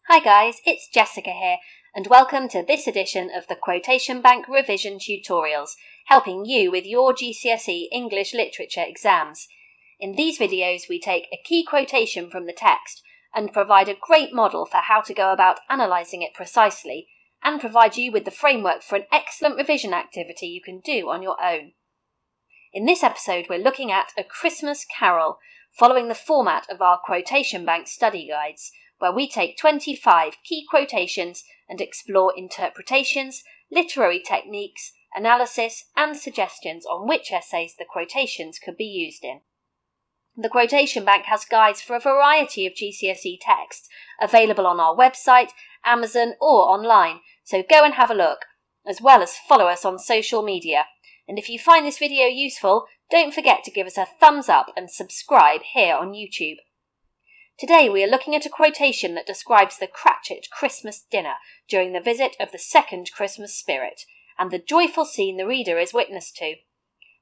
Hi guys, it's Jessica here, and welcome to this edition of the Quotation Bank Revision Tutorials, helping you with your GCSE English Literature exams. In these videos we take a key quotation from the text and provide a great model for how to go about analysing it precisely, and provide you with the framework for an excellent revision activity you can do on your own. In this episode we're looking at A Christmas Carol, following the format of our Quotation Bank study guides, where we take 25 key quotations and explore interpretations, literary techniques, analysis and suggestions on which essays the quotations could be used in. The Quotation Bank has guides for a variety of GCSE texts available on our website, Amazon or online, so go and have a look, as well as follow us on social media. And if you find this video useful, don't forget to give us a thumbs up and subscribe here on YouTube. Today we are looking at a quotation that describes the Cratchit Christmas dinner during the visit of the second Christmas spirit, and the joyful scene the reader is witness to.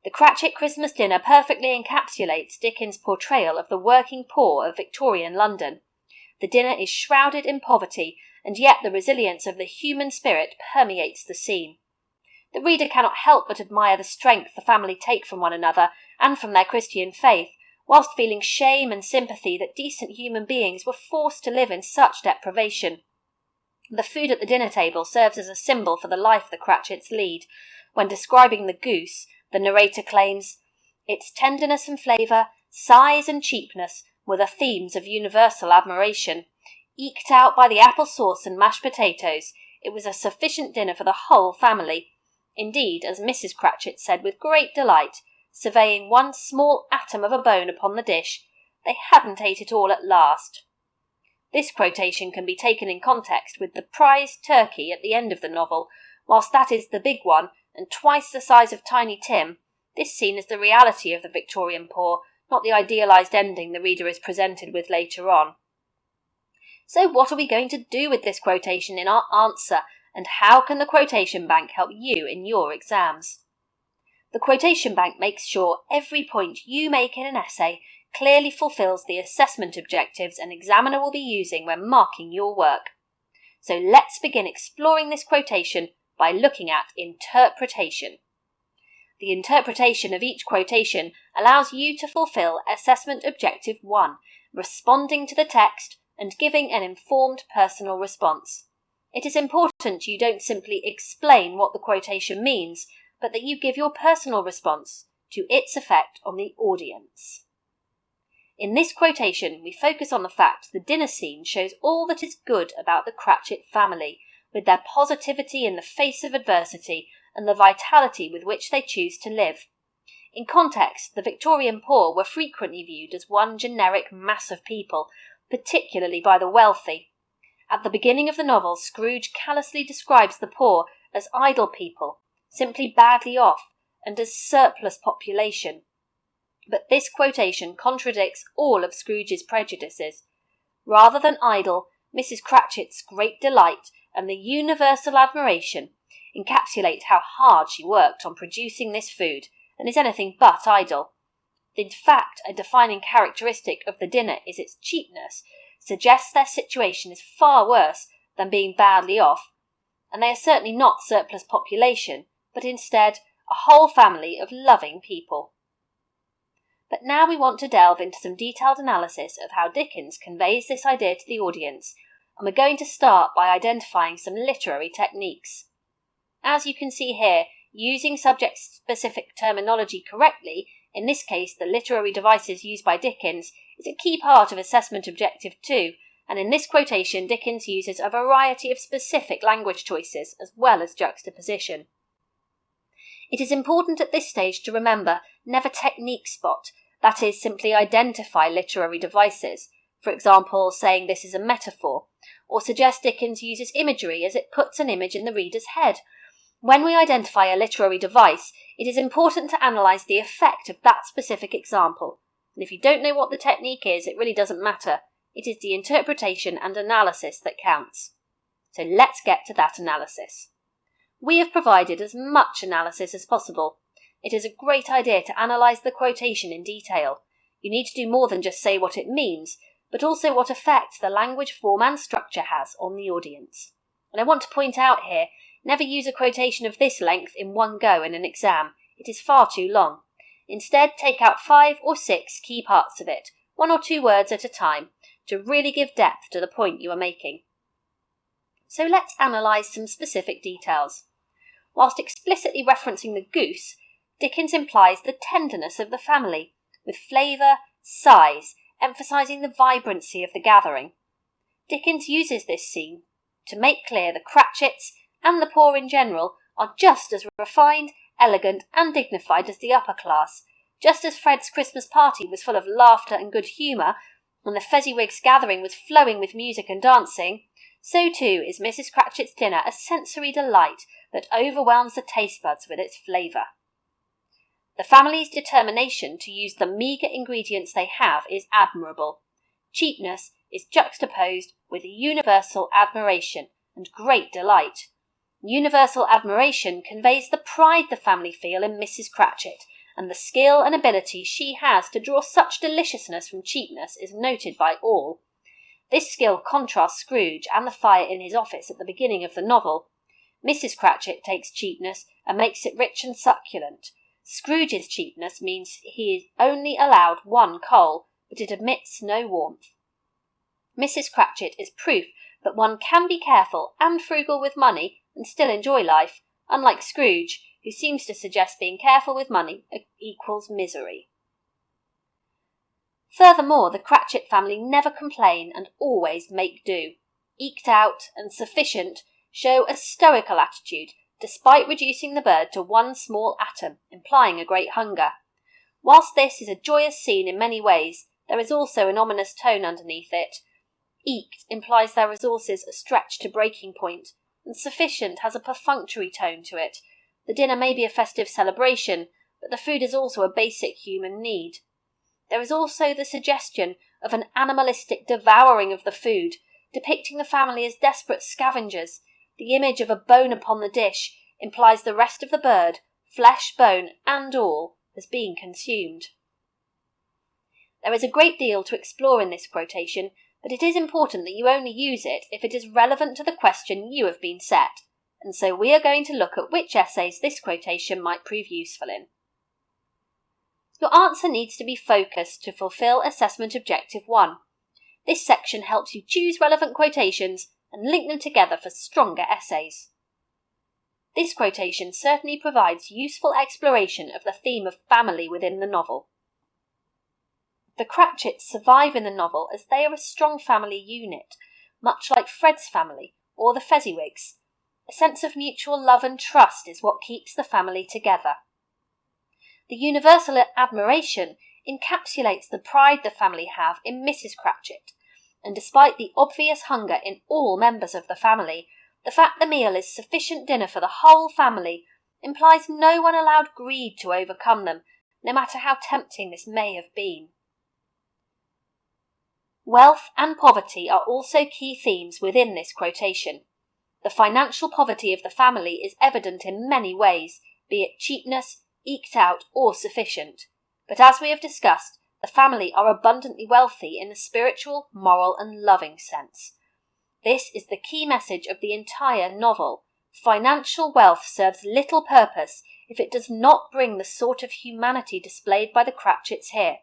The Cratchit Christmas dinner perfectly encapsulates Dickens' portrayal of the working poor of Victorian London. The dinner is shrouded in poverty, and yet the resilience of the human spirit permeates the scene. The reader cannot help but admire the strength the family take from one another and from their Christian faith, whilst feeling shame and sympathy that decent human beings were forced to live in such deprivation. The food at the dinner table serves as a symbol for the life the Cratchits lead. When describing the goose, the narrator claims, "Its tenderness and flavour, size and cheapness were the themes of universal admiration. Eked out by the apple sauce and mashed potatoes, it was a sufficient dinner for the whole family. Indeed, as Mrs. Cratchit said with great delight, surveying one small atom of a bone upon the dish, they hadn't ate it all at last." This quotation can be taken in context with the prized turkey at the end of the novel. Whilst that is the big one and twice the size of Tiny Tim, this scene is the reality of the Victorian poor, not the idealised ending the reader is presented with later on. So what are we going to do with this quotation in our answer, and how can the Quotation Bank help you in your exams? The Quotation Bank makes sure every point you make in an essay clearly fulfills the assessment objectives an examiner will be using when marking your work. So let's begin exploring this quotation by looking at interpretation. The interpretation of each quotation allows you to fulfill assessment objective 1, responding to the text and giving an informed personal response. It is important you don't simply explain what the quotation means, but that you give your personal response to its effect on the audience. In this quotation, we focus on the fact the dinner scene shows all that is good about the Cratchit family, with their positivity in the face of adversity and the vitality with which they choose to live. In context, the Victorian poor were frequently viewed as one generic mass of people, particularly by the wealthy. At the beginning of the novel, Scrooge callously describes the poor as idle people, simply badly off, and as surplus population. But this quotation contradicts all of Scrooge's prejudices. Rather than idle, Mrs. Cratchit's great delight and the universal admiration encapsulate how hard she worked on producing this food, and is anything but idle. In fact, a defining characteristic of the dinner is its cheapness, suggests their situation is far worse than being badly off, and they are certainly not surplus population, but instead a whole family of loving people. But now we want to delve into some detailed analysis of how Dickens conveys this idea to the audience, and we're going to start by identifying some literary techniques. As you can see here, using subject-specific terminology correctly, in this case the literary devices used by Dickens, is a key part of assessment objective 2, and in this quotation Dickens uses a variety of specific language choices as well as juxtaposition. It is important at this stage to remember never technique spot, that is, simply identify literary devices, for example saying this is a metaphor, or suggest Dickens uses imagery as it puts an image in the reader's head. When we identify a literary device, it is important to analyse the effect of that specific example, and if you don't know what the technique is, it really doesn't matter. It is the interpretation and analysis that counts. So let's get to that analysis. We have provided as much analysis as possible. It is a great idea to analyse the quotation in detail. You need to do more than just say what it means, but also what effect the language form and structure has on the audience. And I want to point out here, never use a quotation of this length in one go in an exam. It is far too long. Instead, take out 5 or 6 key parts of it, 1 or 2 words at a time, to really give depth to the point you are making. So let's analyse some specific details. Whilst explicitly referencing the goose, Dickens implies the tenderness of the family, with flavour, size, emphasising the vibrancy of the gathering. Dickens uses this scene to make clear the Cratchits and the poor in general are just as refined, elegant and dignified as the upper class. Just as Fred's Christmas party was full of laughter and good humour, and the Fezziwigs' gathering was flowing with music and dancing, so too is Mrs. Cratchit's dinner a sensory delight that overwhelms the taste buds with its flavour. The family's determination to use the meagre ingredients they have is admirable. Cheapness is juxtaposed with universal admiration and great delight. Universal admiration conveys the pride the family feel in Mrs. Cratchit, and the skill and ability she has to draw such deliciousness from cheapness is noted by all. This skill contrasts Scrooge and the fire in his office at the beginning of the novel. Mrs. Cratchit takes cheapness and makes it rich and succulent. Scrooge's cheapness means he is only allowed 1 coal, but it admits no warmth. Mrs. Cratchit is proof that one can be careful and frugal with money and still enjoy life, unlike Scrooge, who seems to suggest being careful with money equals misery. Furthermore, the Cratchit family never complain and always make do. Eked out and sufficient show a stoical attitude, despite reducing the bird to 1 small atom, implying a great hunger. Whilst this is a joyous scene in many ways, there is also an ominous tone underneath it. Eked implies their resources are stretched to breaking point, and sufficient has a perfunctory tone to it. The dinner may be a festive celebration, but the food is also a basic human need. There is also the suggestion of an animalistic devouring of the food, depicting the family as desperate scavengers. The image of a bone upon the dish implies the rest of the bird, flesh, bone, and all, as being consumed. There is a great deal to explore in this quotation, but it is important that you only use it if it is relevant to the question you have been set, and so we are going to look at which essays this quotation might prove useful in. Your answer needs to be focused to fulfil Assessment Objective 1. This section helps you choose relevant quotations and link them together for stronger essays. This quotation certainly provides useful exploration of the theme of family within the novel. The Cratchits survive in the novel as they are a strong family unit, much like Fred's family or the Fezziwigs. A sense of mutual love and trust is what keeps the family together. The universal admiration encapsulates the pride the family have in Mrs. Cratchit, and despite the obvious hunger in all members of the family, the fact the meal is sufficient dinner for the whole family implies no one allowed greed to overcome them, no matter how tempting this may have been. Wealth and poverty are also key themes within this quotation. The financial poverty of the family is evident in many ways, be it cheapness, eked out, or sufficient. But as we have discussed, the family are abundantly wealthy in a spiritual, moral, and loving sense. This is the key message of the entire novel. Financial wealth serves little purpose if it does not bring the sort of humanity displayed by the Cratchits here.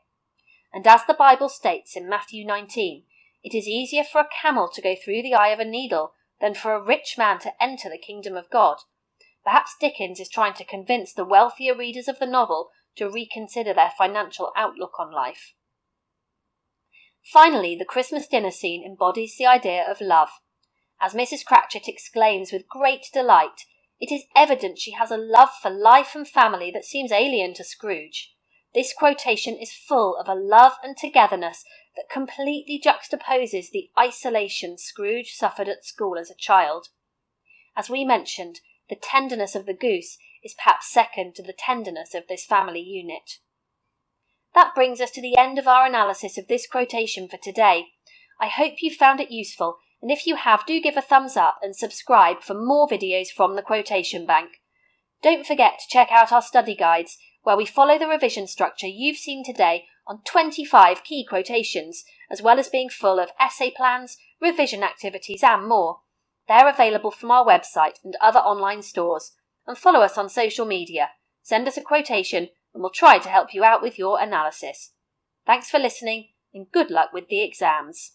And as the Bible states in Matthew 19, it is easier for a camel to go through the eye of a needle than for a rich man to enter the kingdom of God. Perhaps Dickens is trying to convince the wealthier readers of the novel to reconsider their financial outlook on life. Finally, the Christmas dinner scene embodies the idea of love. As Mrs. Cratchit exclaims with great delight, it is evident she has a love for life and family that seems alien to Scrooge. This quotation is full of a love and togetherness that completely juxtaposes the isolation Scrooge suffered at school as a child. As we mentioned, the tenderness of the goose is perhaps second to the tenderness of this family unit. That brings us to the end of our analysis of this quotation for today. I hope you found it useful, and if you have, do give a thumbs up and subscribe for more videos from the Quotation Bank. Don't forget to check out our study guides, where we follow the revision structure you've seen today on 25 key quotations, as well as being full of essay plans, revision activities and more. They're available from our website and other online stores. And follow us on social media. Send us a quotation and we'll try to help you out with your analysis. Thanks for listening and good luck with the exams.